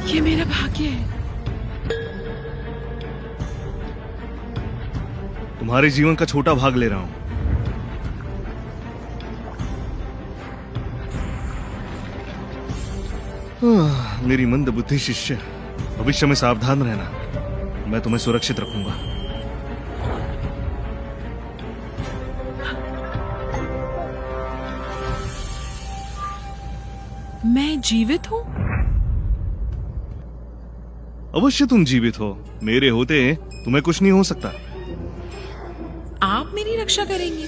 ये मेरा भाग्य है। तुम्हारे जीवन का छोटा भाग ले रहा हूं। मेरी मंद बुद्धि शिष्य, भविष्य में सावधान रहना। मैं तुम्हें सुरक्षित रखूंगा। मैं जीवित हूँ? अवश्य तुम जीवित हो। मेरे होते तुम्हें कुछ नहीं हो सकता। आप मेरी रक्षा करेंगे,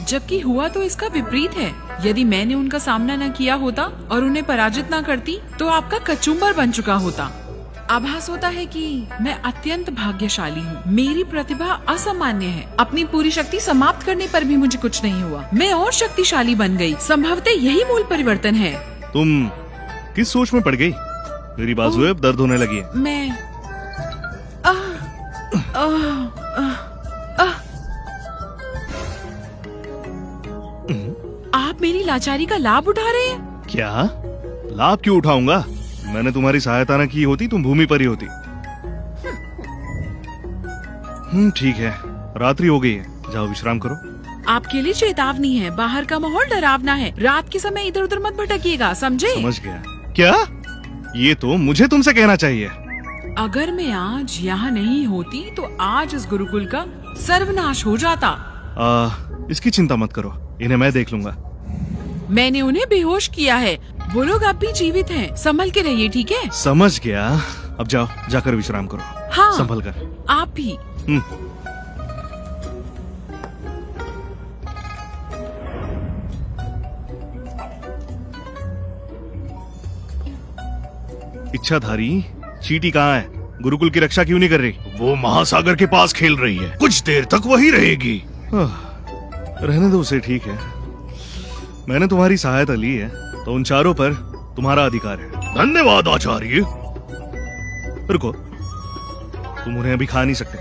जबकि हुआ तो इसका विपरीत है। यदि मैंने उनका सामना न किया होता और उन्हें पराजित न करती तो आपका कचुम्बर बन चुका होता। आभास होता है कि मैं अत्यंत भाग्यशाली हूँ। मेरी प्रतिभा असामान्य है। अपनी पूरी शक्ति समाप्त करने पर भी मुझे कुछ नहीं हुआ। मैं और शक्तिशाली बन गई। संभवतः यही मूल परिवर्तन है। तुम किस सोच में पड़ गई? मेरी बाजुएं अब दर्द होने लगी है। मैं आप मेरी लाचारी का लाभ उठा रहे हैं? क्या लाभ क्यों उठाऊंगा? मैंने तुम्हारी सहायता न की होती, तुम भूमि पर ही होती। ठीक है, रात्रि हो गई है, जाओ विश्राम करो। आपके लिए चेतावनी है, बाहर का माहौल डरावना है। रात के समय इधर उधर मत भटकिएगा, समझे? समझ गया। क्या? ये तो मुझे तुमसे कहना चाहिए। अगर मैं आज यहाँ नहीं होती तो आज इस गुरुकुल का सर्वनाश हो जाता। इसकी चिंता मत करो, इन्हें मैं देख लूंगा। मैंने उन्हें बेहोश किया है। वो लोग अब भी जीवित हैं। संभल के रहिए, ठीक है? समझ गया। अब जाओ, जाकर विश्राम करो। हाँ, संभल कर। आप भी। इच्छाधारी, चींटी कहाँ है? गुरुकुल की रक्षा क्यों नहीं कर रही? वो महासागर के पास खेल रही है। कुछ देर तक वही रहेगी। रहने दो उसे, ठीक है। मैंने तुम्हारी सहायता ली है तो उन चारों पर तुम्हारा अधिकार है। धन्यवाद आचार्य। रुको, तुम उन्हें अभी खा नहीं सकते।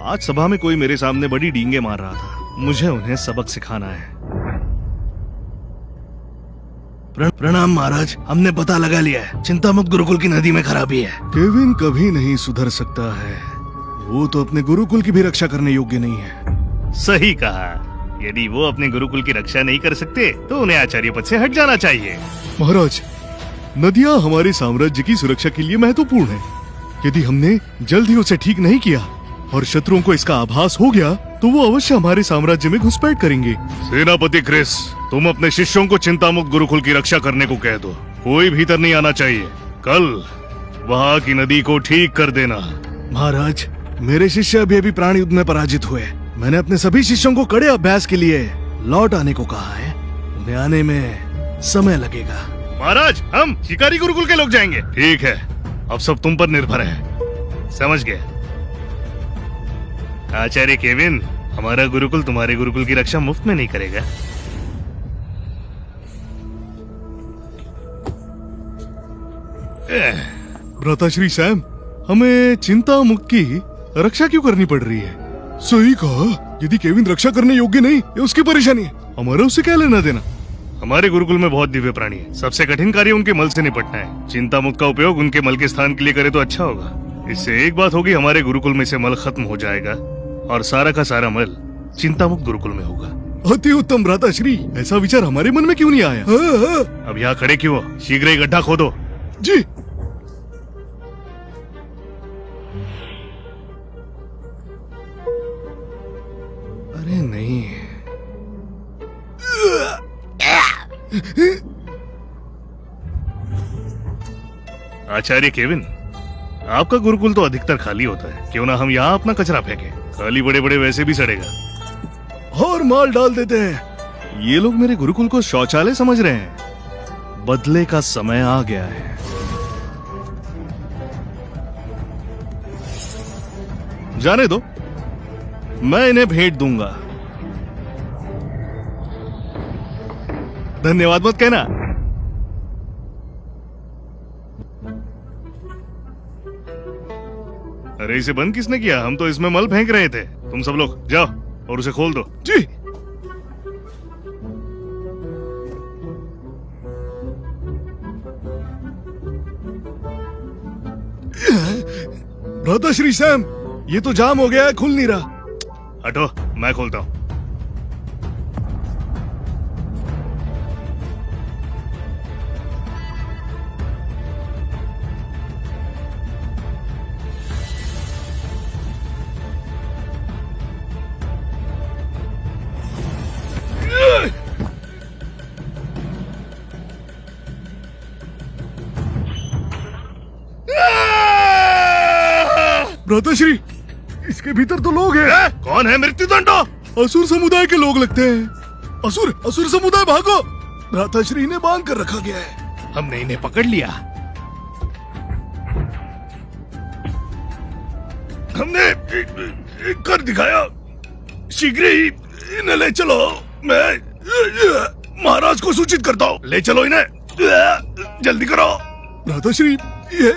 आज सभा में कोई मेरे सामने बड़ी डींगे मार रहा था। मुझे उन्हें सबक सिखाना है। प्रणाम महाराज, हमने पता लगा लिया है। चिंता मत, गुरुकुल की नदी में खराबी है। केविन कभी नहीं सुधर सकता है। वो तो अपने गुरुकुल की भी रक्षा करने योग्य नहीं है। सही कहा। यदि वो अपने गुरुकुल की रक्षा नहीं कर सकते तो उन्हें आचार्य पद से हट जाना चाहिए। महाराज, नदियाँ हमारे साम्राज्य की सुरक्षा के लिए महत्वपूर्ण है। यदि हमने जल्द ही उसे ठीक नहीं किया और शत्रुओं को इसका आभास हो गया तो वो अवश्य हमारे साम्राज्य में घुसपैठ करेंगे। सेनापति क्रिस, तुम अपने शिष्यों को चिंतामुक्त गुरुकुल की रक्षा करने को कह दो। कोई भीतर नहीं आना चाहिए। कल वहाँ की नदी को ठीक कर देना। महाराज, मेरे शिष्य अभी अभी प्राण युद्ध में पराजित हुए। मैंने अपने सभी शिष्यों को कड़े अभ्यास के लिए लौट आने को कहा है। उन्हें आने में समय लगेगा। महाराज, हम शिकारी गुरुकुल के लोग जाएंगे। ठीक है, अब सब तुम पर निर्भर है। समझ गए? आचार्य केविन, हमारा गुरुकुल तुम्हारे गुरुकुल की रक्षा मुफ्त में नहीं करेगा। भ्राताश्री सैम, हमें चिंता मुक्त की रक्षा क्यों करनी पड़ रही है? सही कहा। यदि केविन रक्षा करने योग्य नहीं, ये उसकी परेशानी है। हमारा उससे क्या लेना देना? हमारे गुरुकुल में बहुत दिव्य प्राणी है। सबसे कठिन कार्य उनके मल से निपटना है। चिंता मुक्त का उपयोग उनके मल के स्थान के लिए करे तो अच्छा होगा। इससे एक बात होगी, हमारे गुरुकुल में से मल खत्म हो जाएगा और सारा का सारा मल चिंता मुक्त गुरुकुल में होगा। अति उत्तम भ्राताश्री, ऐसा विचार हमारे मन में क्यों नहीं आया? अब यहाँ खड़े क्यों हो? शीघ्र ही गड्ढा खोदो। जी। अरे नहीं। आचार्य केविन, आपका गुरुकुल तो अधिकतर खाली होता है। क्यों ना हम यहाँ अपना कचरा फेंकें? खाली बड़े बड़े वैसे भी सड़ेगा। और माल डाल देते हैं। ये लोग मेरे गुरुकुल को शौचालय समझ रहे हैं। बदले का समय आ गया है। जाने दो, मैं इन्हें भेंट दूंगा। धन्यवाद मत कहना। अरे इसे बंद किसने किया? हम तो इसमें मल फेंक रहे थे। तुम सब लोग जाओ और उसे खोल दो। जी। भ्राताश्री सैम, ये तो जाम हो गया है, खुल नहीं रहा। हटो, मैं खोलता हूँ। भ्राताश्री, इसके भीतर तो लोग हैं। कौन है मृत्युदंड? असुर समुदाय के लोग लगते हैं। असुर समुदाय, भागो! भ्राताश्री इन्हें बांध कर रखा गया है। हमने इन्हें पकड़ लिया। हमने कर दिखाया। शीघ्र ही इन्हें ले चलो। मैं महाराज को सूचित करता हूँ। ले चलो इन्हें, जल्दी करो। भ्राताश्री, ये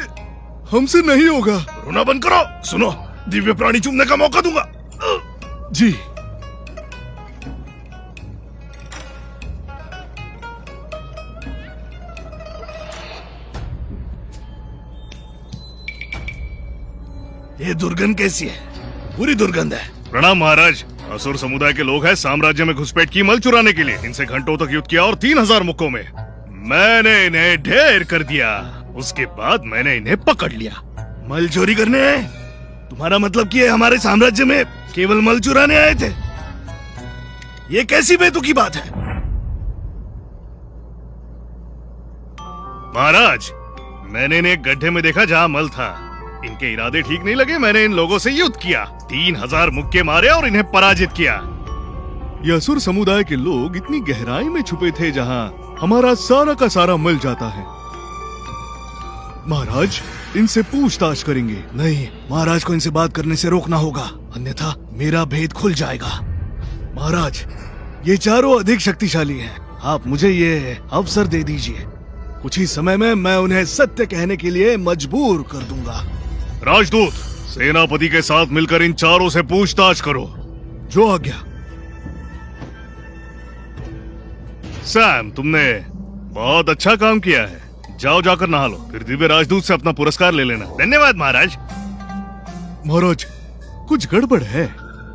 हमसे नहीं होगा। रोना बंद करो। सुनो, दिव्य प्राणी चूमने का मौका दूंगा। जी। ये दुर्गंध कैसी है? पूरी दुर्गंध है। प्रणाम महाराज। असुर समुदाय के लोग हैं साम्राज्य में घुसपैठ की मल चुराने के लिए। इनसे घंटों तक युद्ध किया और 3000 मुक्कों में मैंने इन्हें ढेर कर दिया। उसके बाद मैंने इन्हें पकड़ लिया। मल चोरी करने आए? तुम्हारा मतलब कि ये हमारे साम्राज्य में केवल मल चुराने आए थे? ये कैसी बेतुकी बात है? महाराज, मैंने इन्हें एक गड्ढे में देखा जहाँ मल था। इनके इरादे ठीक नहीं लगे, मैंने इन लोगों से युद्ध किया। 3000 मुक्के मारे और इन्हें पराजित किया। ये असुर समुदाय के लोग इतनी गहराई में छुपे थे जहाँ हमारा सारा का सारा मल जाता है। महाराज, इनसे पूछताछ करेंगे। नहीं, महाराज को इनसे बात करने से रोकना होगा, अन्यथा मेरा भेद खुल जाएगा। महाराज, ये चारों अधिक शक्तिशाली हैं। आप मुझे ये अवसर दे दीजिए। कुछ ही समय में मैं उन्हें सत्य कहने के लिए मजबूर कर दूंगा। राजदूत, सेनापति के साथ मिलकर इन चारों से पूछताछ करो। जो आज्ञा। सैम, तुमने बहुत अच्छा काम किया है। जाओ, जाकर नहा लो, फिर दिव्य राजदूत से अपना पुरस्कार ले लेना। धन्यवाद महाराज। महाराज, कुछ गड़बड़ है।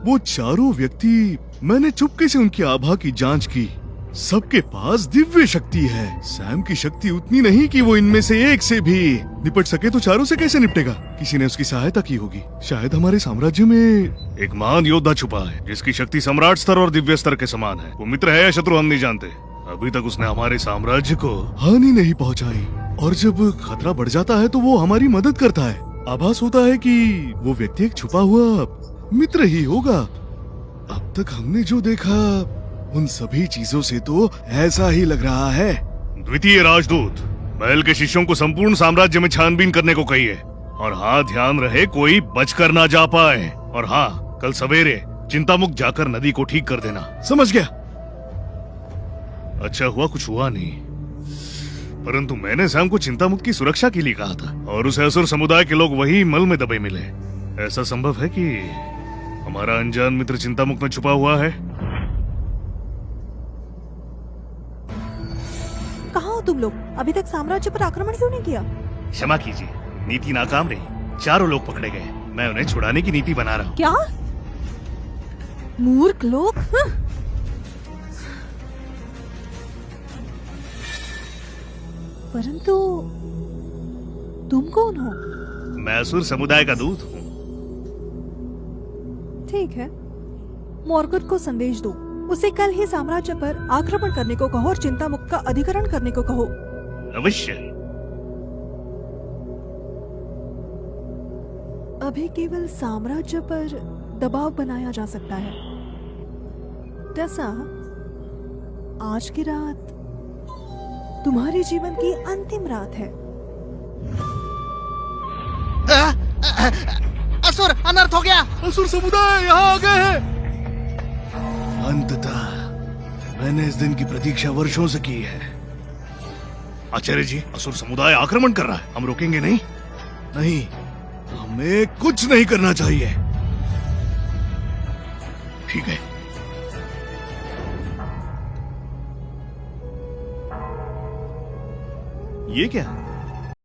वो चारों व्यक्ति, मैंने चुपके से उनकी आभा की जांच की। सबके पास दिव्य शक्ति है। सैम की शक्ति उतनी नहीं कि वो इनमें से एक से भी निपट सके, तो चारों से कैसे निपटेगा? किसी ने उसकी सहायता की होगी। शायद हमारे साम्राज्य में एक महान योद्धा छुपा है, जिसकी शक्ति सम्राट स्तर और दिव्य स्तर के समान है। वो मित्र है या शत्रु हम नहीं जानते। अभी तक उसने हमारे साम्राज्य को हानि नहीं पहुंचाई, और जब खतरा बढ़ जाता है तो वो हमारी मदद करता है। आभास होता है कि वो व्यक्ति एक छुपा हुआ मित्र ही होगा। अब तक हमने जो देखा, उन सभी चीजों से तो ऐसा ही लग रहा है। द्वितीय राजदूत, महल के शिष्यों को संपूर्ण साम्राज्य में छानबीन करने को कहिए। और हाँ, ध्यान रहे कोई बचकर ना जा पाए। और हाँ, कल सवेरे चिंतामुक्त जाकर नदी को ठीक कर देना। समझ गया। अच्छा हुआ कुछ हुआ नहीं, परंतु मैंने सैम को चिंतामुक्त की सुरक्षा के लिए कहा था, और उसे असुर समुदाय के लोग वही मल में दबे मिले। ऐसा संभव है कि हमारा अनजान मित्र चिंतामुक्त में छुपा हुआ है। कहाँ हो तुम लोग? अभी तक साम्राज्य पर आक्रमण क्यों नहीं किया? क्षमा कीजिए, नीति नाकाम रही। चारों लोग पकड़े गए। मैं उन्हें छुड़ाने की नीति बना रहा हूँ। क्या? मूर्ख लोग! परंतु तुम कौन हो? मैं असुर समुदाय का दूत हूँ। ठीक है, मॉर्गट को संदेश दो। उसे कल ही साम्राज्य पर आक्रमण करने को कहो और चिंतामुक्त का अधिकरण करने को कहो। अवश्य। अभी केवल साम्राज्य पर दबाव बनाया जा सकता है। टसा, आज की रात तुम्हारे जीवन की अंतिम रात है। असुर, अनर्थ हो गया। असुर समुदाय यहाँ आ गए हैं। अंततः मैंने इस दिन की प्रतीक्षा वर्षों से की है। आचार्य जी, असुर समुदाय आक्रमण कर रहा है। हम रोकेंगे नहीं? नहीं, हमें कुछ नहीं करना चाहिए। ठीक है। ये क्या है?